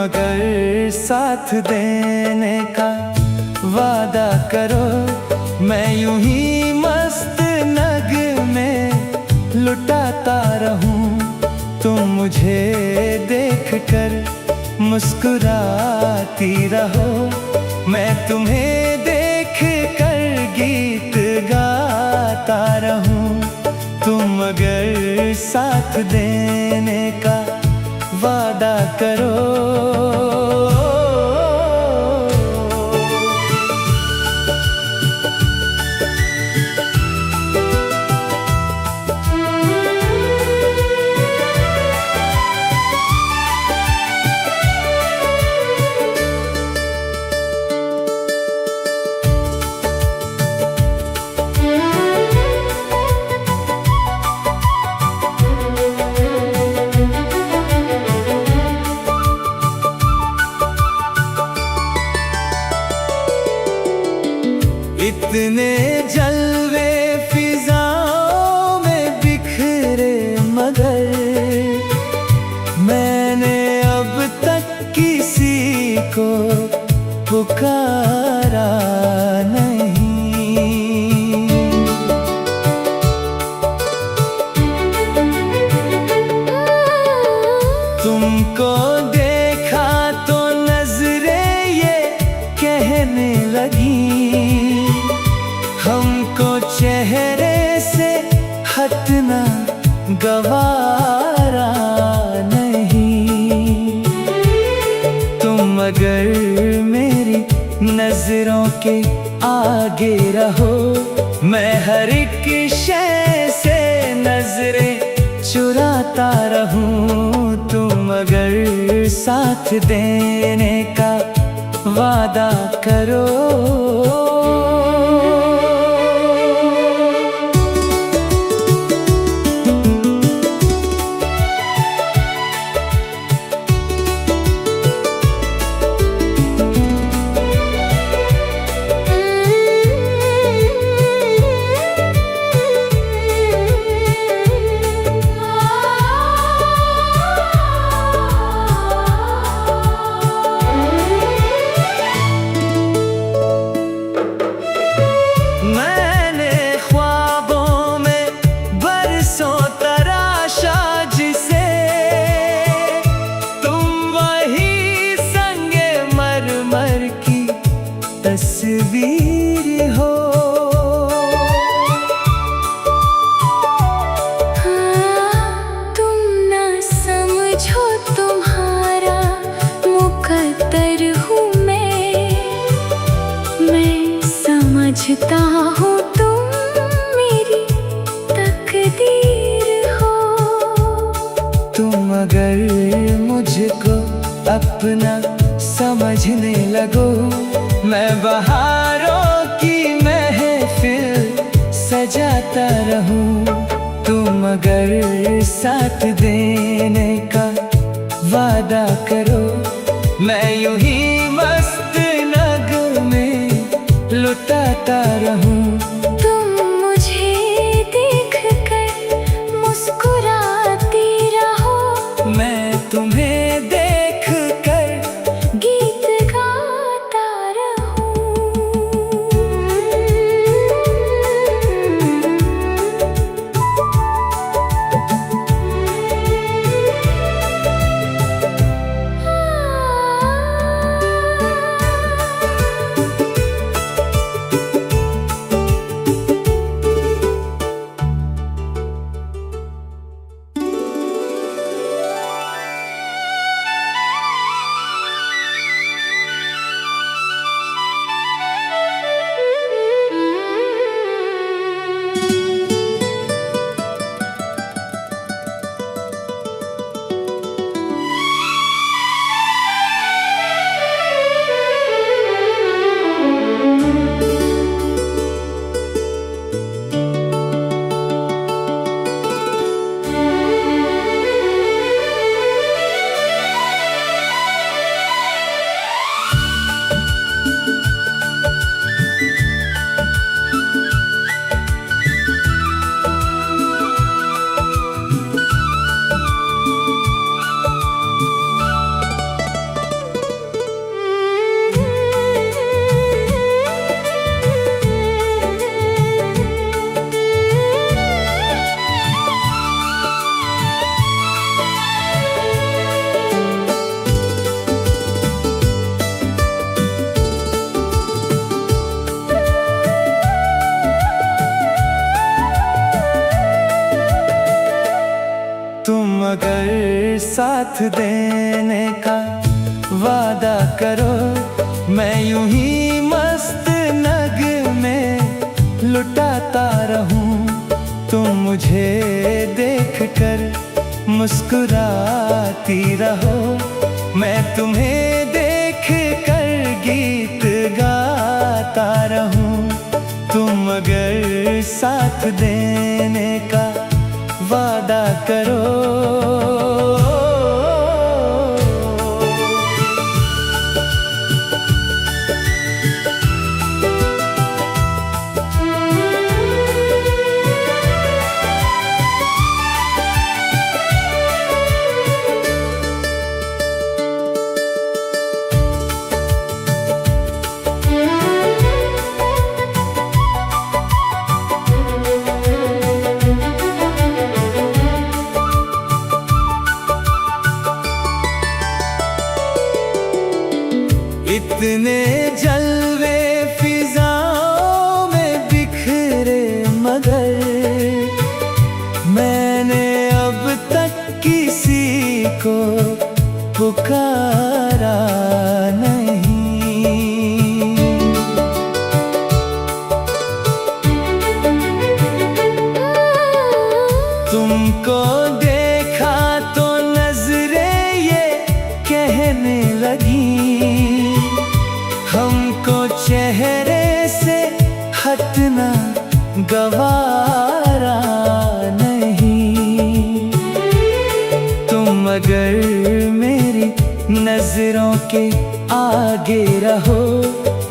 अगर साथ देने का वादा करो, मैं यूं ही मस्त नगमे लुटाता रहूं। तुम मुझे देख कर मुस्कुराती रहो, मैं तुम्हें देख कर गीत गाता रहूं। तुम अगर साथ देने का वादा करो। इतने जलवे फिजाओं में बिखरे, मगर मैंने अब तक किसी को पुकारा नहीं। तुमको देखा तो नजरें ये कहने लगी, हमको चेहरे से हटना गवारा नहीं। तुम अगर मेरी नजरों के आगे रहो, मैं हर एक शय से नजरें चुराता रहूं। तुम अगर साथ देने का वादा करो। तस्वीर हो तुम ना समझो, तुम्हारा मुकद्दर हूँ मैं समझता हूँ तुम मेरी तकदीर हो। तुम अगर मुझको अपना समझने लगो, मैं बहारों की महफिल सजाता रहूं। तुम अगर साथ देने का वादा करो, मैं यूं ही मस्त नगमे लुटाता रहूं। तुम मुझे देख कर मुस्कुराती रहो, मैं तुम्हें देख कर गीत गाता रहूं। साथ देने का वादा करो। मैं यूं ही मस्त नगमे लुटाता रहूं, तुम मुझे देख कर मुस्कुराती रहो। मैं तुम्हें देख कर गीत गाता रहूं, तुम अगर साथ देने का वादा करो। इतने जलवे फिजाओं में बिखरे, मगर मैंने अब तक किसी को पुकारा नहीं। तुमको देखा तो नजरें ये कहने लगी, हमको चेहरे से हटना गवारा नहीं। तुम अगर मेरी नजरों के आगे रहो,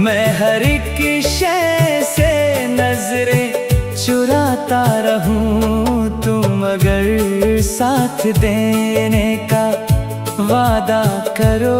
मैं हर एक शय से नजरें चुराता रहूं। तुम अगर साथ देने का वादा करो।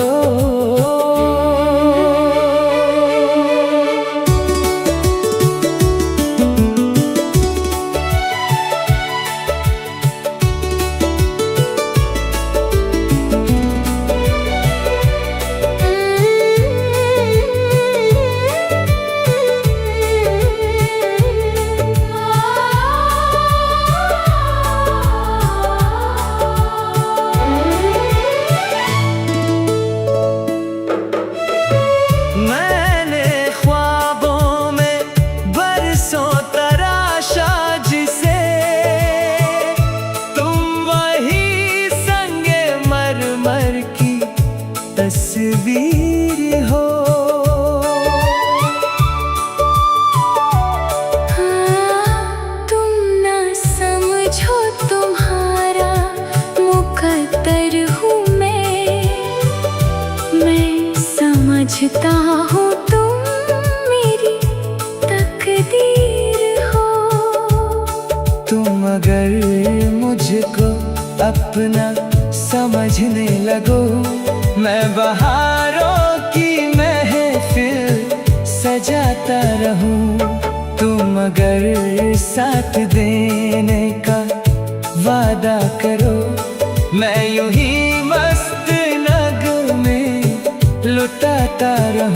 तस्वीर हो तुम ना समझो, तुम्हारा मुकद्दर हूँ मैं समझता हूँ तुम मेरी तकदीर हो। तुम अगर मुझको अपना समझने लगो, मैं बहारों की महफिल सजाता रहूं। तुम अगर साथ देने का वादा करो, मैं यूं ही मस्त नगमे लुटाता रहूं।